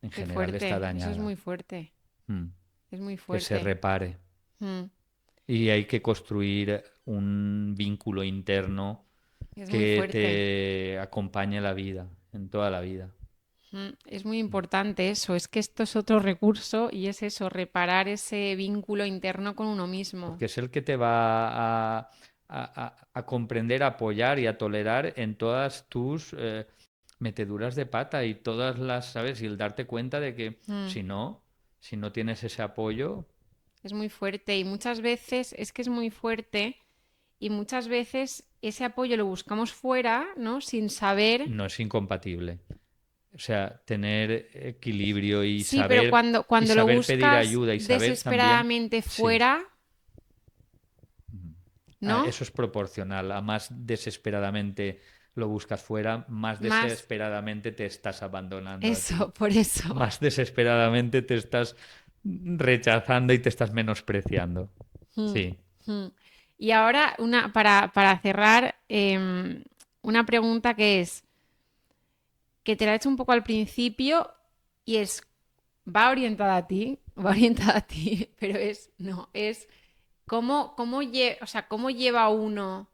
en
qué
general está
fuerte, eso es
dañada.
muy fuerte,
Mm.
es muy
Que se
fuerte.
repare.
Mm,
Y hay que construir un vínculo interno
es muy
que
fuerte.
te acompañe la vida, en toda la vida.
Es muy importante eso, es que esto es otro recurso y es eso, reparar ese vínculo interno con uno mismo.
Porque es el que te va a comprender, a apoyar y a tolerar en todas tus meteduras de pata y todas las, ¿sabes? Y el darte cuenta de que
Mm,
si no, si no tienes ese apoyo,
Es muy fuerte y muchas veces es que es muy fuerte y muchas veces ese apoyo lo buscamos fuera, ¿no? Sin saber.
no es incompatible. O sea, tener equilibrio
Sí, pero
y
cuando lo
saber pedir
buscas
ayuda y saber también,
desesperadamente
sí.
fuera,
Ujú.
¿no?
Eso es proporcional. A más desesperadamente lo buscas fuera, más
Más
desesperadamente te estás abandonando a ti.
eso, por eso.
Más desesperadamente te estás rechazando y te estás menospreciando.
Mm,
Sí.
mm. Y ahora, para cerrar, una pregunta que es, que te la he hecho un poco al principio y es, va orientada a ti, va orientada a ti, pero es, no, es o sea, cómo lleva uno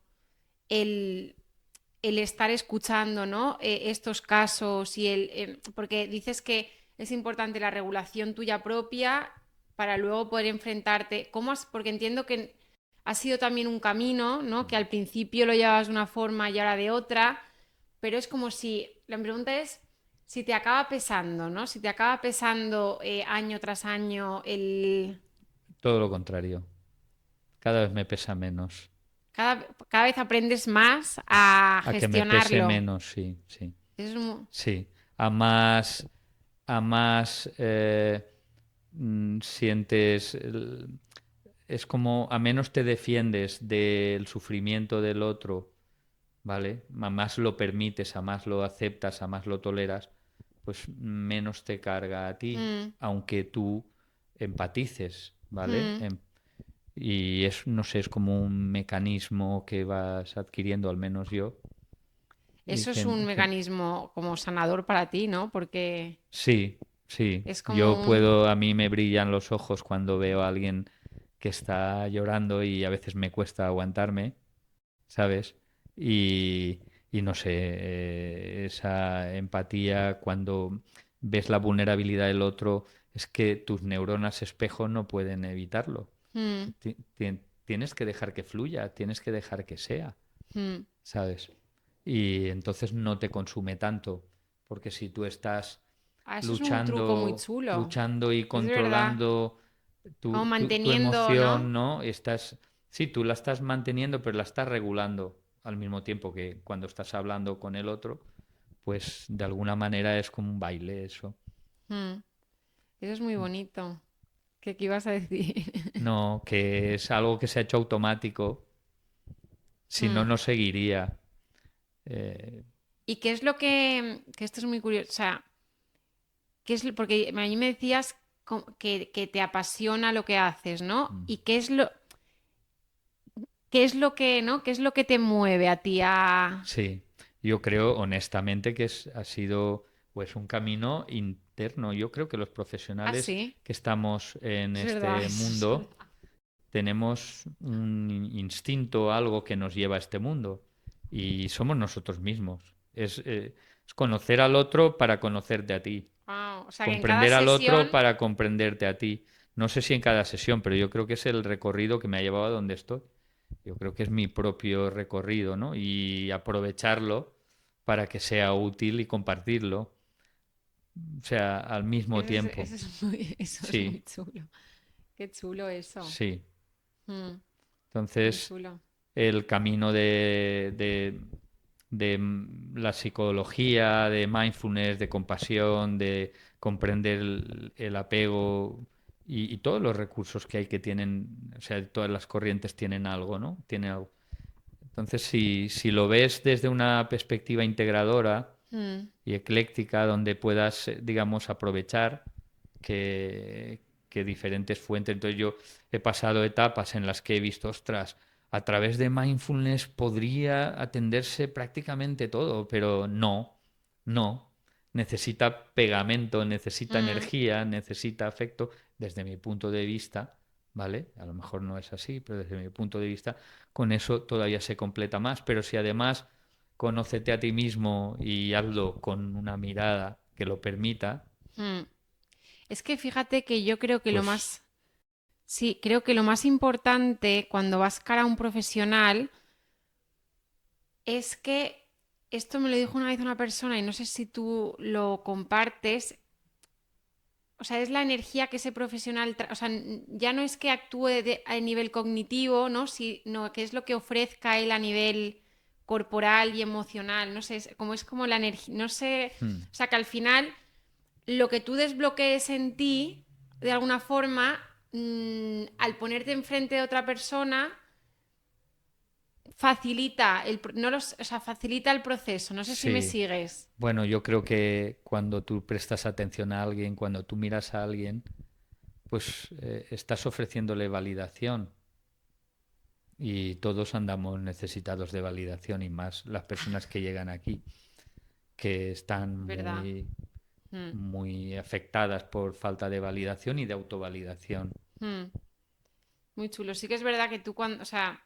el, el estar escuchando, ¿no? Estos casos y porque dices que es importante la regulación tuya propia para luego poder enfrentarte. Porque entiendo que ha sido también un camino, ¿no? Que al principio lo llevabas de una forma y ahora de otra, pero es como si, la pregunta es si te acaba pesando, ¿no? Si te acaba pesando año tras año
Todo lo contrario. Cada vez me pesa menos.
cada vez aprendes más a
A que me pese
gestionarlo.
menos, sí, sí.
Es
Sí. A más sientes. Es como a menos te defiendes del sufrimiento del otro, ¿vale? A más lo permites, a más lo aceptas, a más lo toleras, pues menos te carga a ti,
mm,
aunque tú empatices, ¿vale?
mm.
Y es, no sé, es como un mecanismo que vas adquiriendo, al menos yo, y
Eso es un mecanismo como sanador para ti, ¿no? Porque
sí, sí.
es
Yo
como un...
puedo, a mí me brillan los ojos cuando veo a alguien que está llorando y a veces me cuesta aguantarme, ¿sabes? Y, y no sé, esa empatía cuando ves la vulnerabilidad del otro, es que tus neuronas espejo no pueden evitarlo.
mm,
Tienes que dejar que fluya, tienes que dejar que sea,
mm.
¿sabes? Y entonces no te consume tanto, porque si tú estás
Ah, eso es un truco muy
luchando,
chulo.
luchando y
Es verdad.
controlando
Como
tu
manteniendo, ¿no?
emoción, ¿no? Sí, tú la estás manteniendo, pero la estás regulando al mismo tiempo que cuando estás hablando con el otro, pues de alguna manera es como un baile eso.
Mm. Eso es muy bonito. ¿Qué ibas a decir?
No, que es algo que se ha hecho automático, si no,
Mm.
no seguiría. Eh,
¿Y qué es lo que esto es muy curioso, o sea, porque a mí me decías que te apasiona lo que haces, ¿no?
mm.
¿Y qué es lo que, ¿no? ¿Qué es lo que te mueve a ti a...
Sí, yo creo honestamente que ha sido Pues un camino interno. Yo creo que los
Ah,
profesionales
sí,
que estamos en
es verdad,
este
eso es
mundo
verdad.
tenemos un instinto, algo que nos lleva a este mundo y somos nosotros mismos. Es conocer al otro para conocerte a ti,
Ah, o sea que en cada
comprender al otro
sesión,
para comprenderte a ti. No sé si en cada sesión, pero yo creo que es el recorrido que me ha llevado a donde estoy. Yo creo que es mi propio recorrido, ¿no? Y aprovecharlo para que sea útil y compartirlo, o sea, al mismo tiempo.
eso es muy
Sí,
chulo. Qué chulo eso.
sí.
Mm, muy
Entonces,
chulo.
el camino de la psicología, de mindfulness, de compasión, de comprender el apego y todos los recursos que hay que tienen, o sea, todas las corrientes tienen algo, ¿no? Tienen algo. Entonces, si lo ves desde una perspectiva integradora
Mm,
y ecléctica, donde puedas, digamos, aprovechar que, que diferentes fuentes. Entonces yo he pasado etapas en las que he visto, ostras, a través de mindfulness podría atenderse prácticamente todo, pero no, no. Necesita pegamento, necesita
mm.
energía, necesita afecto, desde mi punto de vista, ¿vale? A lo mejor no es así, pero desde mi punto de vista, con eso todavía se completa más. Pero si además conócete a ti mismo y hazlo con una mirada que lo permita,
Mm. Es que fíjate que yo creo que lo
pues
más, sí, creo que lo más importante cuando vas cara a un profesional es que esto me lo dijo una vez una persona y no sé si tú lo compartes. O sea, es la energía que ese profesional, o sea, ya no es que actúe a nivel cognitivo, ¿no? Sino que es lo que ofrezca él a nivel corporal y emocional, no sé, es como la energía, no sé,
hmm,
o sea, que al final lo que tú desbloquees en ti, de alguna forma, al ponerte enfrente de otra persona, facilita no o sea, facilita el proceso. No sé si me
sí.
sigues.
Bueno, yo creo que cuando tú prestas atención a alguien, cuando tú miras a alguien, pues estás ofreciéndole validación y todos andamos necesitados de validación y más las personas que llegan aquí, que están
¿Verdad?
muy,
Mm,
muy afectadas por falta de validación y de autovalidación.
mm. Muy chulo. Sí que es verdad que tú cuando, o sea,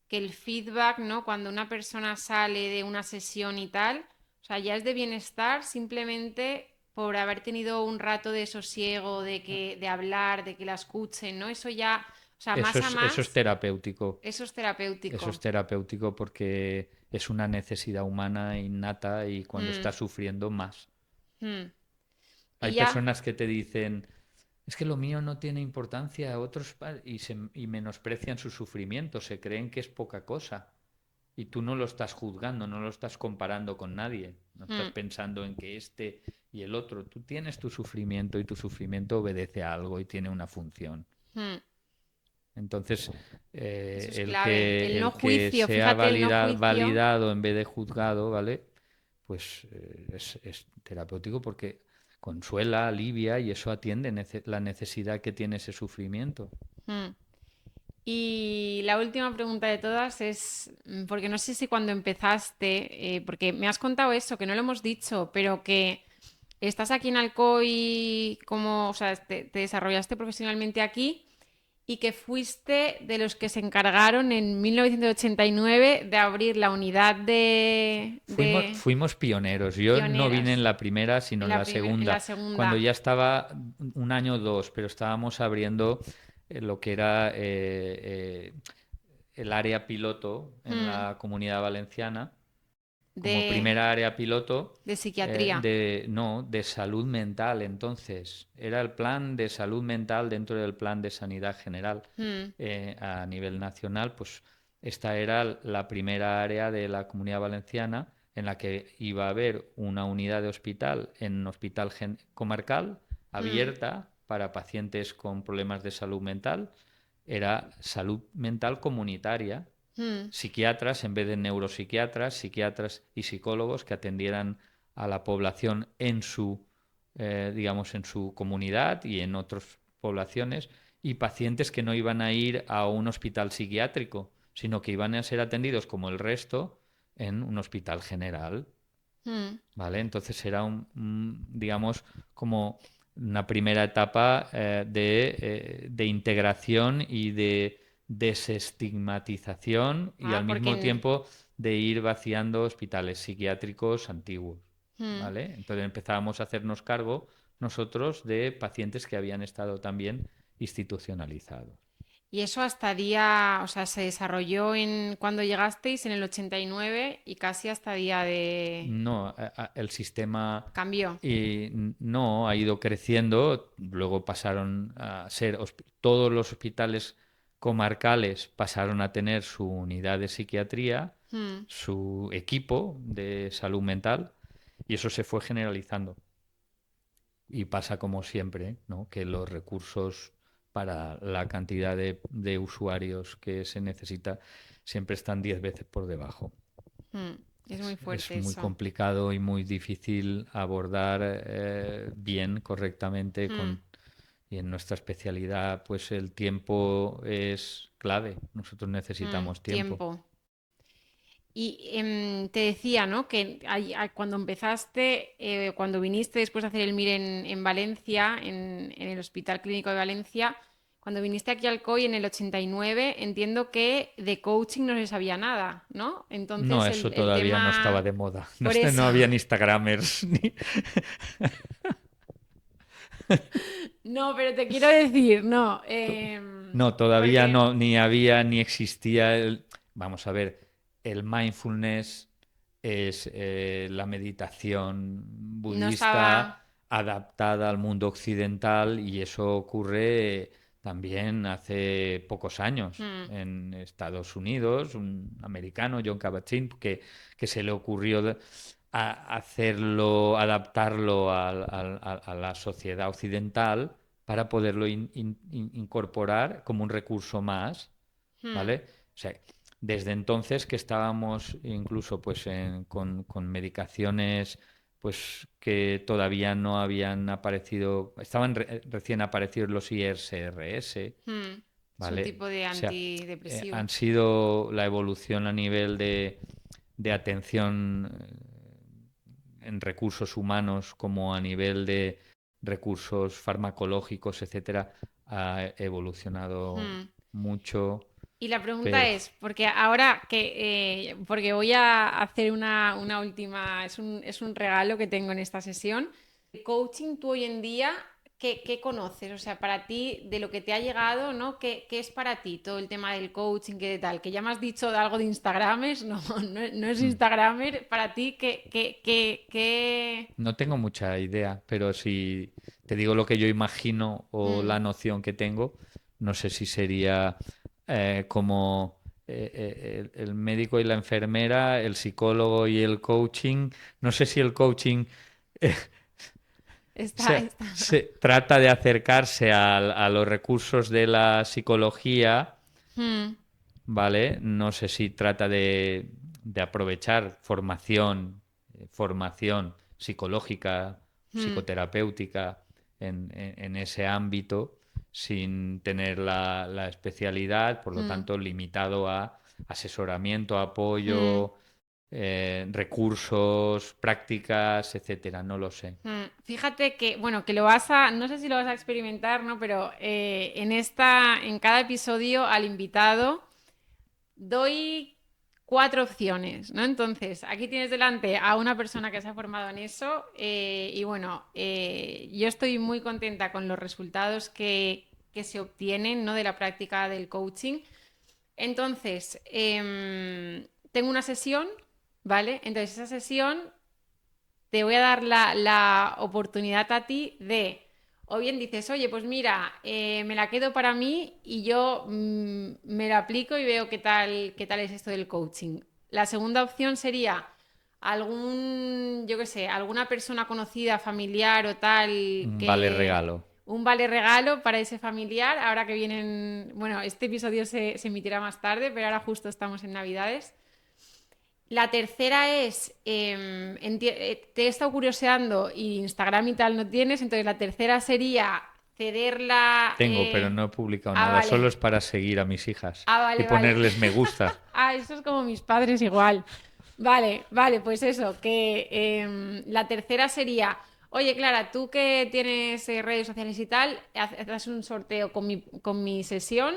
que el feedback, ¿no? Cuando una persona sale de una sesión y tal, o sea, ya es de bienestar simplemente por haber tenido un rato de sosiego, de hablar, de que la escuchen, ¿no? Eso ya, o sea, más a
Eso es
más,
terapéutico.
eso es
Eso es
terapéutico.
terapéutico porque es una necesidad humana innata y cuando
Mm,
estás sufriendo más.
mm.
Hay
Y ya,
personas que te dicen, es que lo mío no tiene importancia, otros y menosprecian su sufrimiento, se creen que es poca cosa. Y tú no lo estás juzgando, no lo estás comparando con nadie, no estás
mm,
pensando en que este y el otro. Tú tienes tu sufrimiento y tu sufrimiento obedece a algo y tiene una función.
mm.
Entonces,
Eso es clave. El no
el que
juicio,
sea
fíjate, el no juicio.
validado en vez de juzgado, ¿vale? Pues es terapéutico porque consuela, alivia y eso atiende la necesidad que tiene ese sufrimiento.
Mm. Y la última pregunta de todas es, porque no sé si cuando empezaste, porque me has contado eso, que no lo hemos dicho, pero que estás aquí en Alcoy, como, o sea, te desarrollaste profesionalmente aquí y que fuiste de los que se encargaron en 1989 de abrir la unidad de
Fuimos pioneros. Yo no vine en
pioneras
la primera, sino en la
en la
segunda, cuando
segunda.
ya estaba un año o dos, pero estábamos abriendo lo que era el área piloto en
Mm,
la Comunidad Valenciana como
de,
primera área piloto
de psiquiatría.
no, de salud mental. Entonces, era el plan de salud mental dentro del plan de sanidad general
Mm,
a nivel nacional. Pues esta era la primera área de la Comunidad Valenciana en la que iba a haber una unidad de hospital en hospital comarcal
mm,
abierta para pacientes con problemas de salud mental. Era salud mental comunitaria,
mm,
psiquiatras en vez de neuropsiquiatras, psiquiatras y psicólogos que atendieran a la población en su, digamos, en su comunidad y en otras poblaciones, y pacientes que no iban a ir a un hospital psiquiátrico, sino que iban a ser atendidos como el resto en un hospital general.
Mm,
¿vale? Entonces era digamos, como una primera etapa de integración y de desestigmatización y al
porque
mismo tiempo de ir vaciando hospitales psiquiátricos antiguos,
mm.
¿vale? Entonces empezábamos a hacernos cargo nosotros de pacientes que habían estado también institucionalizados.
Y eso hasta día, o sea, se desarrolló en cuando llegasteis en el 89 y casi hasta día de
No, el sistema
cambió.
no ha ido creciendo, luego pasaron a ser todos los hospitales comarcales pasaron a tener su unidad de psiquiatría,
Mm,
su equipo de salud mental y eso se fue generalizando. Y pasa como siempre, ¿no? Que los recursos para la cantidad de usuarios que se necesita siempre están 10 veces por debajo.
mm. Es muy
Es
fuerte
muy
eso.
complicado y muy difícil abordar bien, correctamente,
Mm,
y en nuestra especialidad, pues el tiempo es clave. Nosotros necesitamos tiempo.
tiempo. Y te decía, ¿no? Que cuando empezaste, cuando viniste después de hacer el MIR en Valencia, en el Hospital Clínico de Valencia, cuando viniste aquí al COI en el 89, entiendo que de coaching no se sabía nada, ¿no?
No,
Entonces
eso
el
todavía no estaba
tema,
de moda. No,
por eso,
no había ni Instagramers ni...
no, pero te quiero decir, no,
No, todavía
porque
no, ni había ni existía vamos a ver, el mindfulness es la meditación
no estaba...
budista adaptada al mundo occidental y eso ocurre también hace pocos años
mm,
en Estados Unidos, un americano, John Kabat-Zinn, que se le ocurrió hacerlo, adaptarlo a la sociedad occidental para poderlo incorporar como un recurso más,
mm.
¿vale? O sea, desde entonces que estábamos incluso pues con medicaciones pues que todavía no habían aparecido, estaban recién aparecidos los IRSRS,
Es un
¿vale?
tipo de
O sea,
antidepresivo.
han sido la evolución a nivel de atención en recursos humanos como a nivel de recursos farmacológicos, etcétera, ha evolucionado
Mm.
mucho,
Y la pregunta
pero
es, porque ahora que, porque voy a hacer una última, es un regalo que tengo en esta sesión. El coaching, tú hoy en día, ¿qué conoces? O sea, para ti, de lo que te ha llegado, ¿no? ¿Qué es para ti todo el tema del coaching, qué tal? Que ya me has dicho de algo de Instagramers, no, no es
hmm,
Instagramer. Para ti,
no tengo mucha idea, pero si te digo lo que yo imagino o
Mm,
la noción que tengo, no sé si sería como el médico y la enfermera, el psicólogo y el coaching. No sé si el coaching
está, está.
se trata de acercarse a los recursos de la psicología,
Mm,
¿vale? No sé si trata de aprovechar formación psicológica,
mm,
psicoterapéutica en ese ámbito sin tener la especialidad, por lo
mm,
tanto limitado a asesoramiento,
mm.
apoyo, recursos, prácticas, etcétera, no lo sé.
Fíjate que, bueno, que lo vas a, no sé si lo vas a experimentar, ¿no? Pero en cada episodio al invitado doy cuatro opciones, ¿no? Entonces, aquí tienes delante a una persona que se ha formado en eso y bueno, yo estoy muy contenta con los resultados que se obtienen, ¿no? De la práctica del coaching. Entonces, tengo una sesión, ¿vale? Entonces, esa sesión te voy a dar la oportunidad a ti de, o bien dices, oye, pues mira, me la quedo para mí y yo me la aplico y veo qué tal es esto del coaching. La segunda opción sería yo qué sé, alguna persona conocida, familiar o tal,
Vale
que
regalo.
un vale regalo para ese familiar, ahora que vienen, bueno, este episodio se emitirá más tarde, pero ahora justo estamos en Navidades. La tercera es, te he estado curioseando y Instagram y tal no tienes, entonces la tercera sería cederla...
Tengo, pero no he publicado
Ah,
nada. Solo
vale.
es para seguir a mis hijas
Ah,
y
vale, vale.
ponerles me gusta.
Ah, eso es como mis padres igual. Vale, vale, pues eso, que la tercera sería, oye Clara, tú que tienes redes sociales y tal, haces un sorteo con mi sesión.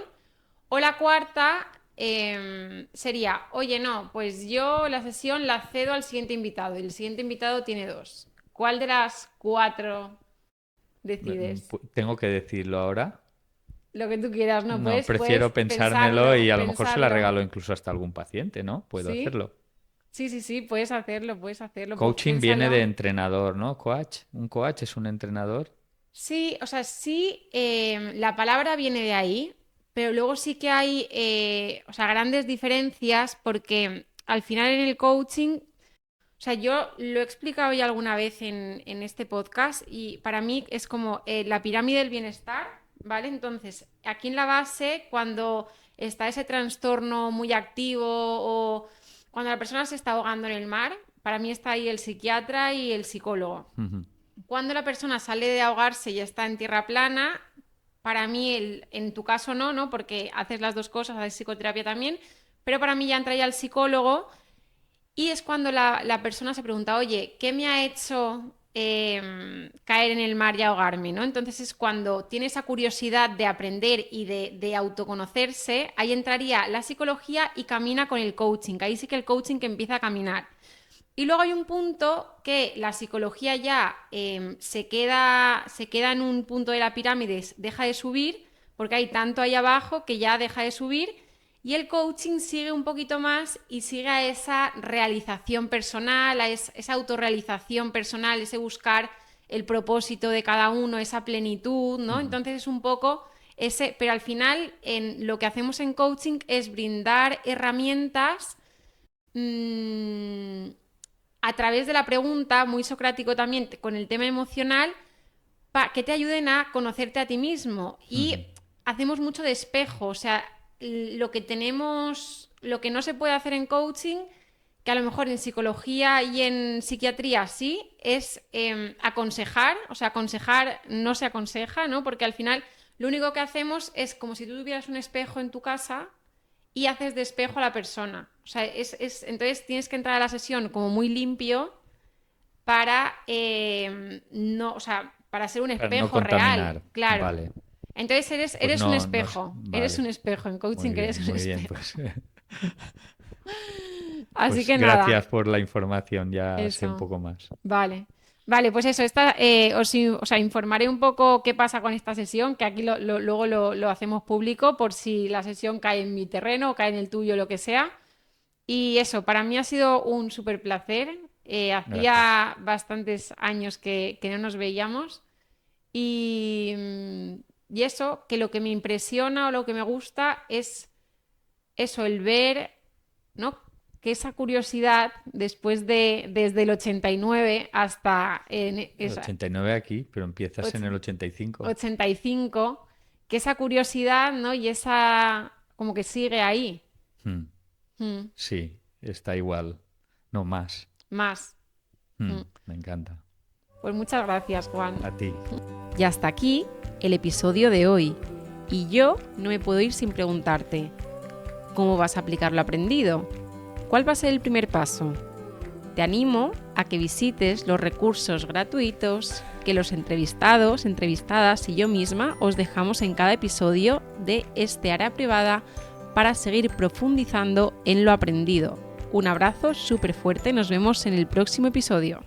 O la cuarta sería, oye, no, pues yo la sesión la cedo al siguiente invitado y el siguiente invitado tiene dos. ¿Cuál de las cuatro decides?
Tengo que decirlo ahora.
Lo que tú quieras, ¿no?
No,
Puedes
prefiero pensármelo
pensarlo,
y a lo mejor se la
pensarlo.
regalo incluso hasta algún paciente, ¿no? Puedo
¿Sí?
hacerlo.
Sí, sí, sí, puedes hacerlo, puedes hacerlo. Pues
Coaching viene de
piénsalo.
entrenador, ¿no? Coach. Un coach es un entrenador.
Sí, o sea, sí, la palabra viene de ahí, pero luego sí que hay, o sea, grandes diferencias porque al final en el coaching, o sea, yo lo he explicado ya alguna vez en este podcast y para mí es como la pirámide del bienestar, ¿vale? Entonces, aquí en la base, cuando está ese trastorno muy activo o cuando la persona se está ahogando en el mar, para mí está ahí el psiquiatra y el psicólogo.
Ujú,
Cuando la persona sale de ahogarse y está en tierra plana, para mí, en tu caso no, ¿no? Porque haces las dos cosas, haces psicoterapia también, pero para mí ya entra ya el psicólogo y es cuando la persona se pregunta, oye, ¿qué me ha hecho caer en el mar y ahogarme? ¿No? Entonces es cuando tiene esa curiosidad de aprender y de autoconocerse, ahí entraría la psicología y camina con el coaching, ahí sí que el coaching que empieza a caminar. Y luego hay un punto que la psicología ya se queda en un punto de la pirámide, deja de subir, porque hay tanto ahí abajo que ya deja de subir, y el coaching sigue un poquito más y sigue a esa realización personal, esa autorrealización personal, ese buscar el propósito de cada uno, esa plenitud, ¿no?
ujú.
Entonces es un poco ese, pero al final lo que hacemos en coaching es brindar herramientas mmm, a través de la pregunta, muy socrático también, con el tema emocional, que te ayuden a conocerte a ti mismo.
Ujú.
Y hacemos mucho de espejo, o sea, lo que tenemos, lo que no se puede hacer en coaching, que a lo mejor en psicología y en psiquiatría sí, es aconsejar, o sea, aconsejar no se aconseja, ¿no? Porque al final lo único que hacemos es como si tú tuvieras un espejo en tu casa y haces de espejo a la persona. O sea, entonces tienes que entrar a la sesión como muy limpio para no, o sea, para ser un
Para no
espejo real,
contaminar.
claro.
Vale.
Entonces
Pues
eres un
no
espejo, eres
vale.
un espejo, en coaching que eres un
Muy bien,
espejo.
pues,
Así
pues
que nada,
gracias por la información, ya sé un
eso.
poco más.
Vale. Vale, pues eso, o sea, informaré un poco qué pasa con esta sesión, que aquí luego lo hacemos público por si la sesión cae en mi terreno o cae en el tuyo, lo que sea. Y eso, para mí ha sido un súper placer.
Gracias.
Hacía bastantes años que no nos veíamos. Y, y eso, que lo que me impresiona o lo que me gusta es eso, el ver, ¿no? Que esa curiosidad, desde el 89 hasta
El 89 aquí, pero empiezas en el 85.
85, que esa curiosidad, ¿no? Y esa, como que sigue ahí.
Mm,
Mm,
sí, está igual. No más.
más. Mm.
Me encanta.
Pues muchas gracias, Juan.
A ti.
Y hasta aquí el episodio de hoy. Y yo no me puedo ir sin preguntarte, ¿cómo vas a aplicar lo aprendido? ¿Cuál va a ser el primer paso? Te animo a que visites los recursos gratuitos que los entrevistados, entrevistadas y yo misma os dejamos en cada episodio de este área privada para seguir profundizando en lo aprendido. Un abrazo súper fuerte, nos vemos en el próximo episodio.